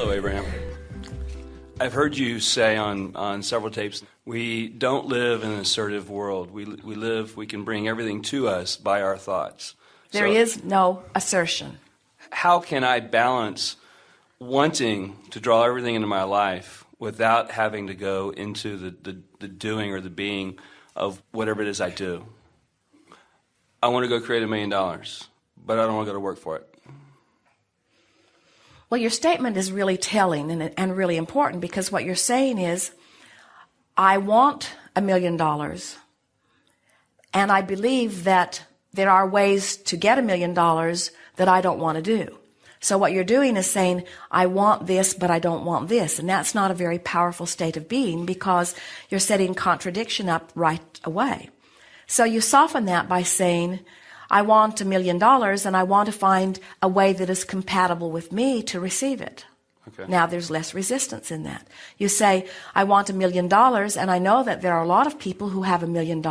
Hello, Abraham. I've heard you say on several tapes, we don't live in an assertive world. We can bring everything to us by our thoughts. There is no assertion. How can I balance wanting to draw everything into my life without having to go into the doing or the being of whatever it is I do? I want to go create $1 million, but I don't want to go to work for it. Well, your statement is really telling and really important, because what you're saying is, I want $1 million, and I believe that there are ways to get $1 million that I don't want to do. So what you're doing is saying, I want this, but I don't want this. And that's not a very powerful state of being, because you're setting contradiction up right away. So you soften that by saying, I want $1 million, and I want to find a way that is compatible with me to receive it. Okay. Now there's less resistance in that. You say, I want $1 million, and I know that there are a lot of people who have $1 million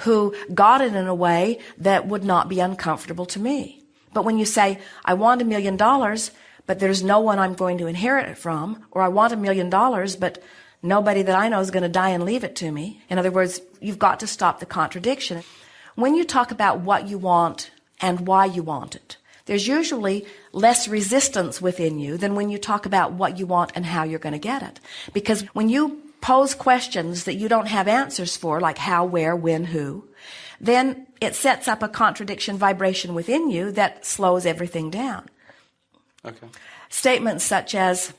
who got it in a way that would not be uncomfortable to me. But when you say, I want $1 million, but there's no one I'm going to inherit it from, or I want $1 million, but nobody that I know is going to die and leave it to me. In other words, you've got to stop the contradiction. When you talk about what you want and why you want it, there's usually less resistance within you than when you talk about what you want and how you're going to get it. Because when you pose questions that you don't have answers for, like how, where, when, who, then it sets up a contradiction vibration within you that slows everything down. Okay. Statements such as,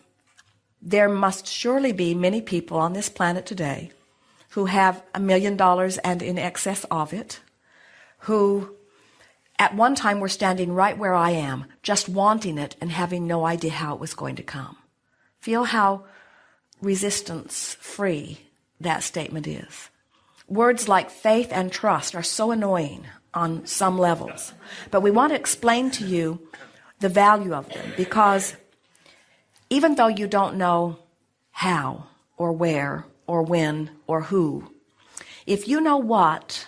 there must surely be many people on this planet today who have $1 million and in excess of it, who at one time were standing right where I am, just wanting it and having no idea how it was going to come. Feel how resistance-free that statement is. Words like faith and trust are so annoying on some levels, but we want to explain to you the value of them, because even though you don't know how or where or when or who, if you know what,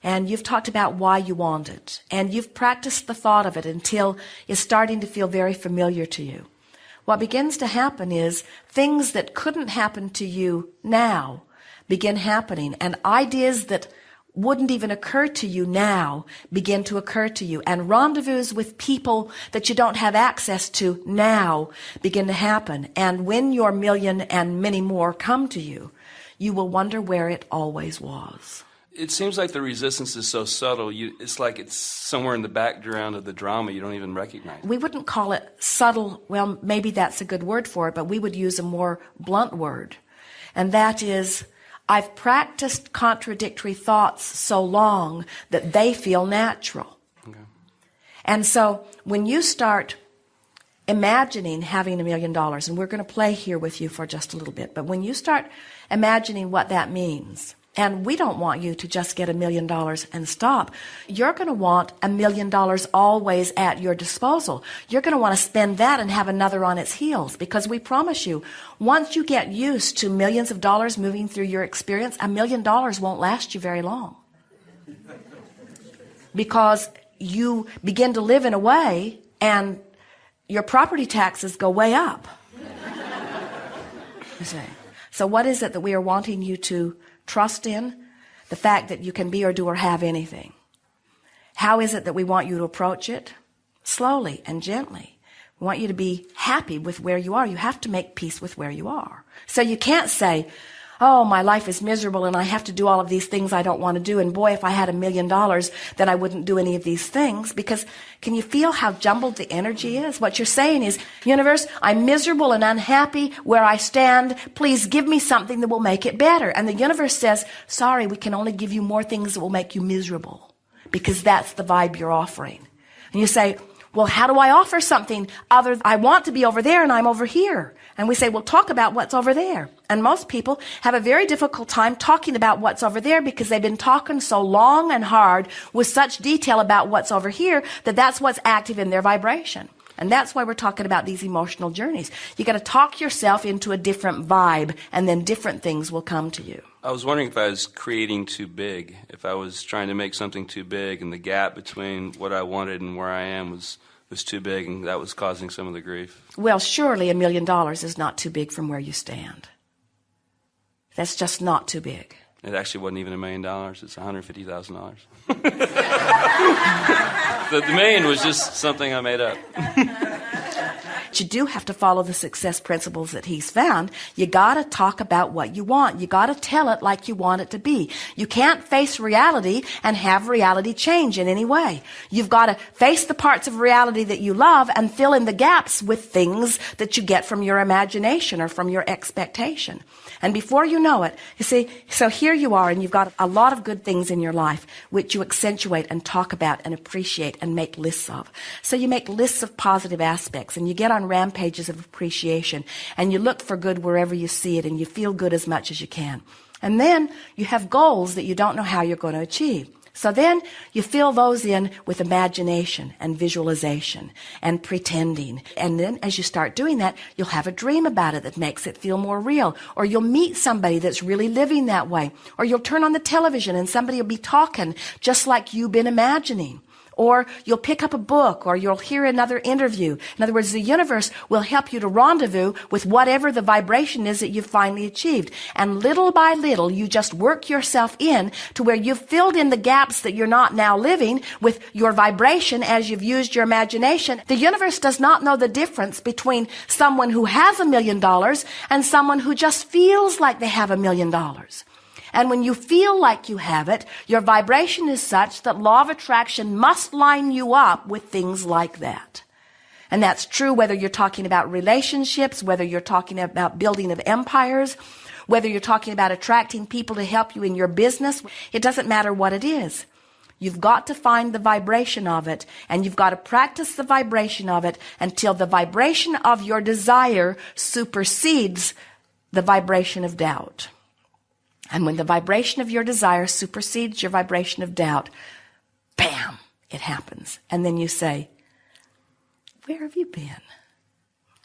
and you've talked about why you want it, and you've practiced the thought of it until it's starting to feel very familiar to you, what begins to happen is things that couldn't happen to you now begin happening, and ideas that wouldn't even occur to you now begin to occur to you, and rendezvous with people that you don't have access to now begin to happen. And when your million and many more come to you, you will wonder where it always was. It seems like the resistance is so subtle, it's like it's somewhere in the background of the drama you don't even recognize. We wouldn't call it subtle. Well, maybe that's a good word for it, but we would use a more blunt word. And that is, I've practiced contradictory thoughts so long that they feel natural. Okay. And so when you start imagining having $1 million, and we're going to play here with you for just a little bit, but when you start imagining what that means, and we don't want you to just get $1 million and stop. You're going to want $1 million always at your disposal. You're going to want to spend that and have another on its heels, because we promise you, once you get used to millions of dollars moving through your experience, $1 million won't last you very long. Because you begin to live in a way and your property taxes go way up. You see. So what is it that we are wanting you to trust in? The fact that you can be or do or have anything. How is it that we want you to approach it? Slowly and gently. We want you to be happy with where you are. You have to make peace with where you are. So you can't say, oh, my life is miserable and I have to do all of these things I don't want to do, and boy, if I had $1 million, then I wouldn't do any of these things. Because can you feel how jumbled the energy is? What you're saying is, universe, I'm miserable and unhappy where I stand. Please give me something that will make it better. And the universe says, sorry, we can only give you more things that will make you miserable, because that's the vibe you're offering. And you say, well, how do I offer something other? I want to be over there and I'm over here. And we say, well, talk about what's over there. And most people have a very difficult time talking about what's over there, because they've been talking so long and hard with such detail about what's over here that that's what's active in their vibration. And that's why we're talking about these emotional journeys. You got to talk yourself into a different vibe, and then different things will come to you. I was wondering if I was creating too big, if I was trying to make something too big, and the gap between what I wanted and where I am was was too big, and that was causing some of the grief. Well, surely $1 million is not too big from where you stand. That's just not too big. It actually wasn't even $1 million. It's $150,000. The million was just something I made up. But you do have to follow the success principles that he's found. You got to talk about what you want. You got to tell it like you want it to be. You can't face reality and have reality change in any way. You've got to face the parts of reality that you love and fill in the gaps with things that you get from your imagination or from your expectation. And before you know it, you see, so here you are, and you've got a lot of good things in your life which you accentuate and talk about and appreciate and make lists of. So you make lists of positive aspects, and you get on rampages of appreciation, and you look for good wherever you see it, and you feel good as much as you can. And then you have goals that you don't know how you're going to achieve. So then you fill those in with imagination and visualization and pretending. And then as you start doing that, you'll have a dream about it that makes it feel more real. Or you'll meet somebody that's really living that way. Or you'll turn on the television and somebody will be talking just like you've been imagining. Or you'll pick up a book, or you'll hear another interview. In other words, the universe will help you to rendezvous with whatever the vibration is that you've finally achieved. And little by little, you just work yourself in to where you've filled in the gaps that you're not now living with your vibration as you've used your imagination. The universe does not know the difference between someone who has $1 million and someone who just feels like they have $1 million. And when you feel like you have it, your vibration is such that law of attraction must line you up with things like that. And that's true whether you're talking about relationships, whether you're talking about building of empires, whether you're talking about attracting people to help you in your business. It doesn't matter what it is. You've got to find the vibration of it, and you've got to practice the vibration of it until the vibration of your desire supersedes the vibration of doubt. And when the vibration of your desire supersedes your vibration of doubt, bam, it happens. And then you say, where have you been?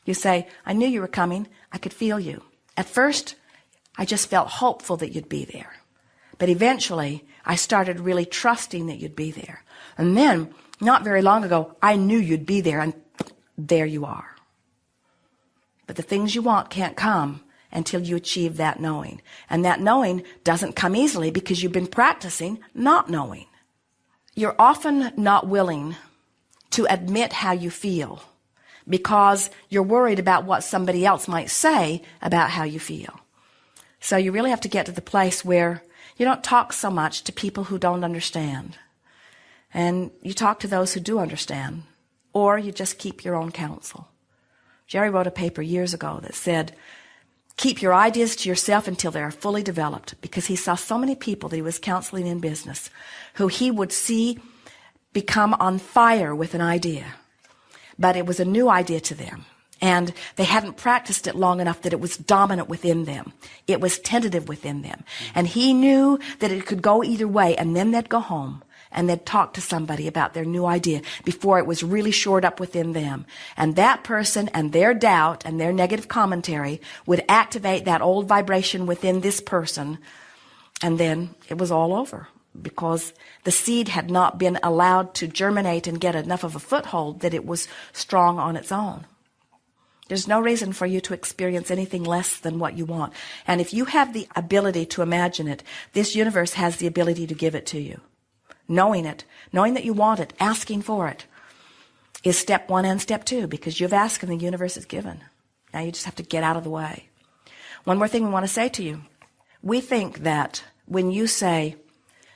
You say, I knew you were coming. I could feel you. At first, I just felt hopeful that you'd be there. But eventually, I started really trusting that you'd be there. And then, not very long ago, I knew you'd be there, and there you are. But the things you want can't come until you achieve that knowing. And that knowing doesn't come easily because you've been practicing not knowing. You're often not willing to admit how you feel because you're worried about what somebody else might say about how you feel. So you really have to get to the place where you don't talk so much to people who don't understand. And you talk to those who do understand. Or you just keep your own counsel. Jerry wrote a paper years ago that said, keep your ideas to yourself until they are fully developed, because he saw so many people that he was counseling in business who he would see become on fire with an idea. But it was a new idea to them, and they hadn't practiced it long enough that it was dominant within them. It was tentative within them. And he knew that it could go either way, and then they'd go home and they'd talk to somebody about their new idea before it was really shored up within them. And that person and their doubt and their negative commentary would activate that old vibration within this person. And then it was all over because the seed had not been allowed to germinate and get enough of a foothold that it was strong on its own. There's no reason for you to experience anything less than what you want. And if you have the ability to imagine it, this universe has the ability to give it to you. Knowing it, knowing that you want it, asking for it, is step one and step two, because you've asked and the universe is given. Now you just have to get out of the way. One more thing we want to say to you. We think that when you say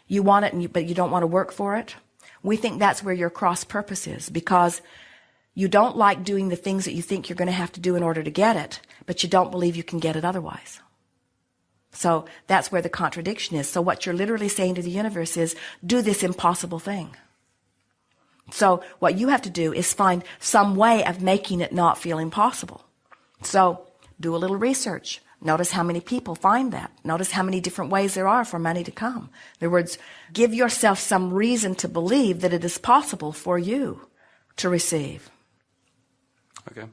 you want it but you don't want to work for it, we think that's where your cross purpose is, because you don't like doing the things that you think you're going to have to do in order to get it, but you don't believe you can get it otherwise. So that's where the contradiction is. So what you're literally saying to the universe is, do this impossible thing. So what you have to do is find some way of making it not feel impossible. So do a little research. Notice how many people find that. Notice how many different ways there are for money to come. In other words, give yourself some reason to believe that it is possible for you to receive. Okay.